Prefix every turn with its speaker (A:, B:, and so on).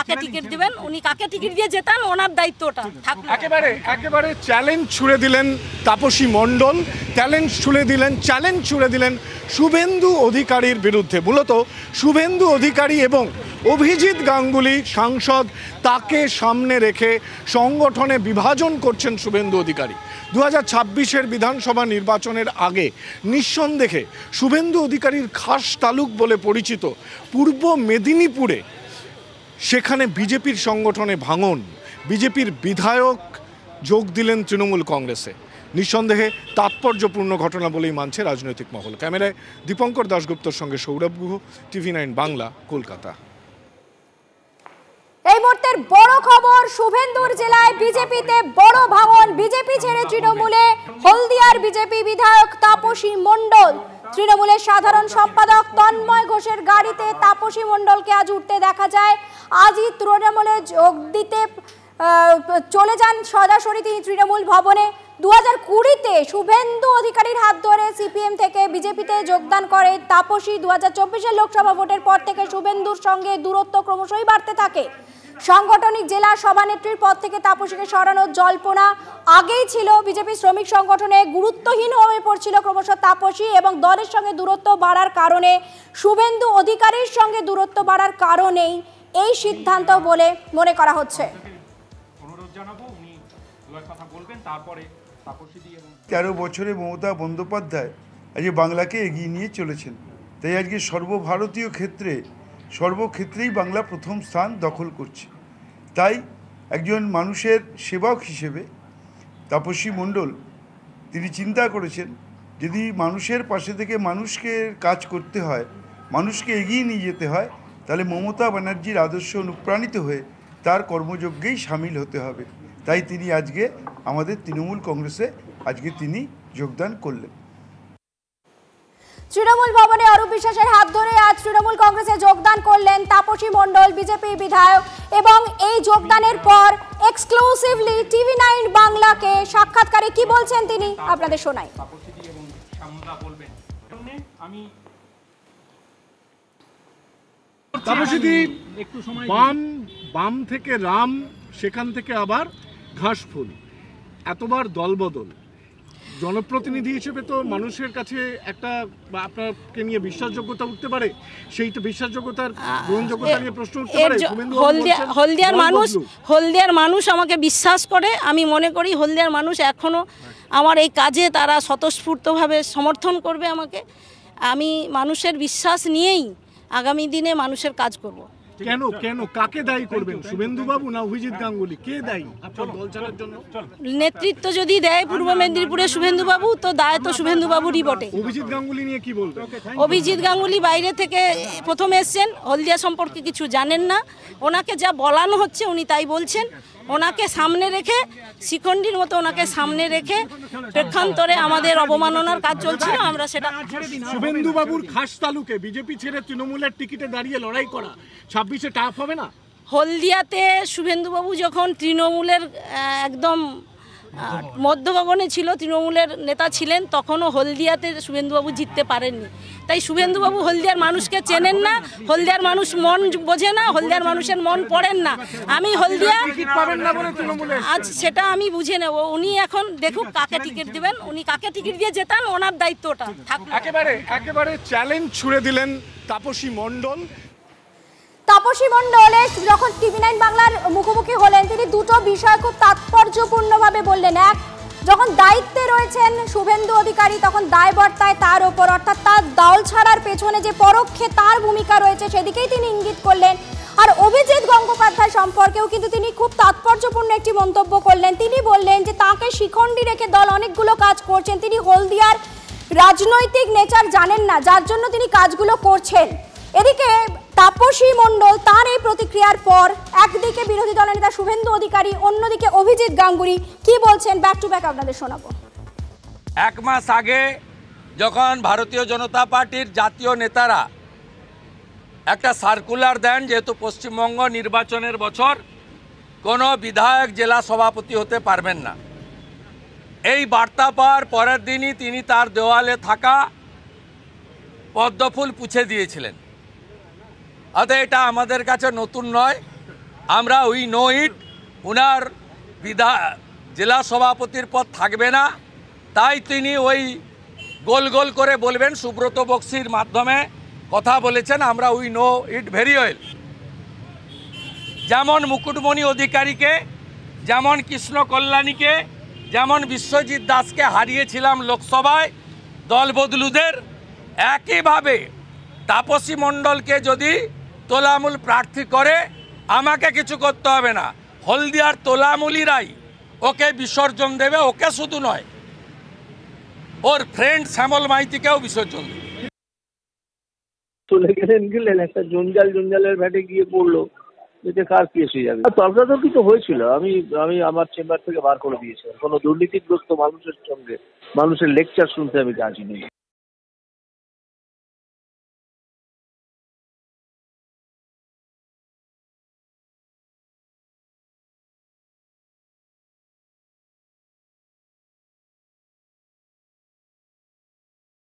A: কাকে টিকিট দিবেন, উনি কাকে টিকিট দিয়ে জেতান ওনার দায়িত্বটা থাকবে।
B: একেবারে চ্যালেঞ্জ ছুড়ে দিলেন তাপসী মণ্ডল, চ্যালেঞ্জ ছুড়ে দিলেন শুভেন্দু অধিকারীর বিরুদ্ধে। মূলত শুভেন্দু অধিকারী এবং অভিজিৎ গাঙ্গুলি সাংসদ, তাকে সামনে রেখে সংগঠনে বিভাজন করছেন শুভেন্দু অধিকারী। 2026-এর বিধানসভা নির্বাচনের আগে নিঃসন্দেহে শুভেন্দু অধিকারীর খাস তালুক বলে পরিচিত পূর্ব মেদিনীপুরে সেখানে বিজেপির সংগঠনে ভাঙন, বিজেপির বিধায়ক যোগ দিলেন তৃণমূল কংগ্রেসে। নিঃসন্দেহে তাৎপর্যপূর্ণ ঘটনা বলেই মানছে রাজনৈতিক মহল। ক্যামেরায় দীপঙ্কর দাশগুপ্তর সঙ্গে সৌরভ গুহ, TV9 বাংলা, কলকাতা।
C: এই মুহূর্তের বড় খবর, শুভেন্দুর জেলায় বিজেপিতে বড় ভাঙন। বিজেপি ছেড়ে তৃণমূলে হলদিয়ার বিজেপি বিধায়ক তাপসী মণ্ডল। তৃণমূলের সাধারণ সম্পাদক তন্ময় ঘোষের গাড়িতে তাপসী মণ্ডলকে আজ উঠতে দেখা যায়। আজই তৃণমূলে যোগ দিতে চলে যান সরাসরি তিনি তৃণমূল ভবনে। 2020-তে শুভেন্দু অধিকারীর হাত ধরে সিপিএম থেকে বিজেপিতে যোগদান করে তাপসী। 2024-এর লোকসভা ভোটের পর থেকে শুভেন্দুর সঙ্গে দূরত্ব ক্রমশই বাড়তে থাকে। সাংগঠনিক জেলা সভানেত্রীর পদ থেকে তাপসীকে সরানোর জল্পনা আগেই ছিল। বিজেপি শ্রমিক সংগঠনে গুরুত্বহীন হয়ে পড়ছিল ক্রমশ তাপসী, এবং দলের সঙ্গে দূরত্ব বাড়ার কারণে, শুভেন্দু অধিকারীর সঙ্গে দূরত্ব বাড়ার কারণেই এই সিদ্ধান্ত বলে মনে করা হচ্ছে।
D: 13 বছরে মমতা বন্দ্যোপাধ্যায় আজকে বাংলাকে এগিয়ে নিয়ে চলেছেন। তাই আজকে সর্বক্ষেত্রেই বাংলা প্রথম স্থান দখল করছে। তাই একজন মানুষের সেবক হিসেবে তাপসী মণ্ডল তিনি চিন্তা করেছেন, যদি মানুষের পাশে থেকে মানুষকে কাজ করতে হয়, মানুষকে এগিয়ে নিয়ে যেতে হয়, তাহলে মমতা ব্যানার্জির আদর্শ অনুপ্রাণিত হয়ে তার কর্মযজ্ঞেই সামিল হতে হবে। তাই তিনি আজকে আমাদের তৃণমূল কংগ্রেসে তিনি যোগদান করলেন।
C: তৃণমূল ভবনে অরূপ বিশ্বাসের হাত ধরে আজ তৃণমূল কংগ্রেসে যোগদান করলেন তাপসী মণ্ডল, বিজেপি বিধায়ক। এবং এই যোগদানের পর এক্সক্লুসিভলি TV9 বাংলাকে সাক্ষাৎকারে কি বলছেন তিনি আপনাদের শোনাই।
B: তাপসী বাম থেকে রাম, সেখান থেকে আবার ঘাসফুল, এতবার দলবদল, জনপ্রতিনিধি হিসেবে তো মানুষের কাছে একটা আপনাকে নিয়ে বিশ্বাসযোগ্যতা উঠতে পারে, সেই তো বিশ্বাসযোগ্যতার গ্রহণযোগ্যতা নিয়ে প্রশ্ন উঠতে পারে।
A: হলদিয়ার মানুষ আমাকে বিশ্বাস করে। আমি মনে করি হলদিয়ার মানুষ এখনো আমার এই কাজে তারা স্বতঃস্ফূর্তভাবে সমর্থন করবে আমাকে। আমি মানুষের বিশ্বাস নিয়েই আগামী দিনে মানুষের কাজ করব।
B: কেন কাকে দায়ী করবেন, শুভেন্দু বাবু না অভিজিৎ গাঙ্গুলি? কে দায়ী আপনার দল চালার জন্য?
A: নেতৃত্ব যদি দেয় পূর্ব মেদিনীপুরে শুভেন্দু বাবু, তো দায় তো শুভেন্দু বাবুরই বটে।
B: অভিজিৎ গাঙ্গুলি নিয়ে কি বলবেন?
A: অভিজিৎ গাঙ্গুলি বাইরে থেকে প্রথমে এসছেন, হলদিয়া সম্পর্কে কিছু জানেন না। ওনাকে যা বলানো হচ্ছে উনি তাই বলছেন। ওনাকে সামনে রেখে, শিখণ্ডীর মতো ওনাকে সামনে রেখে প্রেক্ষান্তরে আমাদের অবমাননার কাজ চলছিল। আমরা সেটা
B: শুভেন্দু বাবুর খাস তালুকে বিজেপি ছেড়ে তৃণমূলের টিকিটে দাঁড়িয়ে লড়াই করা 26-এ টাফ হবে না?
A: হলদিয়াতে শুভেন্দু বাবু যখন তৃণমূলের একদম মধ্যগগনে ছিল, তৃণমূলের নেতা ছিলেন, তখনও হলদিয়াতে শুভেন্দুবাবু জিততে পারেননি। তাই শুভেন্দুবাবু হলদিয়ার মানুষকে চেনেন না, হলদিয়ার মানুষ মন বোঝে না, হলদিয়ার মানুষের মন পড়েন না। আমি হলদিয়া আজ সেটা আমি বুঝে নেব। উনি এখন দেখুক কাকে টিকিট দিবেন, উনি কাকে টিকিট দিয়ে জেতান ওনার দায়িত্বটা থাকবে।
B: একেবারে চ্যালেঞ্জ ছুড়ে দিলেন তাপসী মণ্ডল।
C: তাপসী মণ্ডলের যখন TV9 বাংলার মুখোমুখি হলেন, তিনি দুটো বিষয় খুব তাৎপর্যপূর্ণভাবে বললেন। এক, যখন দায়িত্বে রয়েছেন শুভেন্দু অধিকারী, তখন দায় বর্তায় তার ওপর, অর্থাৎ তার দল ছাড়ার পেছনে যে পরোক্ষে তার ভূমিকা রয়েছে সেদিকেই তিনি ইঙ্গিত করলেন। আর অভিজিৎ গঙ্গোপাধ্যায় সম্পর্কেও কিন্তু তিনি খুব তাৎপর্যপূর্ণ একটি মন্তব্য করলেন। তিনি বললেন যে তাকে শিখণ্ডী রেখে দল অনেকগুলো কাজ করছেন, তিনি হলদিয়ার রাজনৈতিক নেচার জানেন না, যার জন্য তিনি কাজগুলো করছেন। এদিকে তাপসী মণ্ডল তার এই প্রতিক্রিয়ার পর একদিকে বিরোধী দলনেতা শুভেন্দু অধিকারী, অন্যদিকে অভিজিৎ গাঙ্গুলি কি বলছেন ব্যাক টু ব্যাক আপনাদের শোনাবো।
E: এক মাস আগে যখন ভারতীয় জনতা পার্টির জাতীয় নেতারা একটা সার্কুলার দেন, যেহেতু পশ্চিমবঙ্গ নির্বাচনের বছর, কোনো বিধায়ক জেলা সভাপতি হতে পারবেন না, এই বার্তা পাওয়ার পরের দিনই তিনি তার দেওয়ালে থাকা পদ্মফুল পুছে দিয়েছিলেন। অতএব এটা আমাদের কাছে নতুন নয়। আমরা উই নো ইট, উনার জেলা সভাপতির পদ থাকবে না, তাই তিনি ওই গোল গোল করে বলবেন। সুব্রত বক্সির মাধ্যমে কথা বলেছেন, আমরা we know it very well. যেমন মুকুটমণি অধিকারীকে, যেমন কৃষ্ণ কল্যাণীকে, যেমন বিশ্বজিৎ দাসকে হারিয়েছিলাম লোকসভায় দল বদলুদের, একইভাবে তাপসী মণ্ডলকে যদি তোলামূল প্রার্থী করে আমাকে কিছু করতে হবে না, হলদিয়ার তোলামূলিরাই ওকে বিসর্জন দেবে। ওকে শুধু নয়, ওর ফ্রেন্ড শ্যামল মাইতিকেও বিসর্জন দেবে।
F: চলে গেলেন একটা জঞ্জালের ভ্যাটে গিয়ে পড়লো, এতে কার কি এসে যাবে। তর্কাতর্কি তো হয়েছিল, আমি আমার চেম্বার থেকে বার করে দিয়েছি। কোনো দুর্নীতিগ্রস্ত মানুষের সঙ্গে মানুষের লেকচার শুনতে আমি রাজি নেই।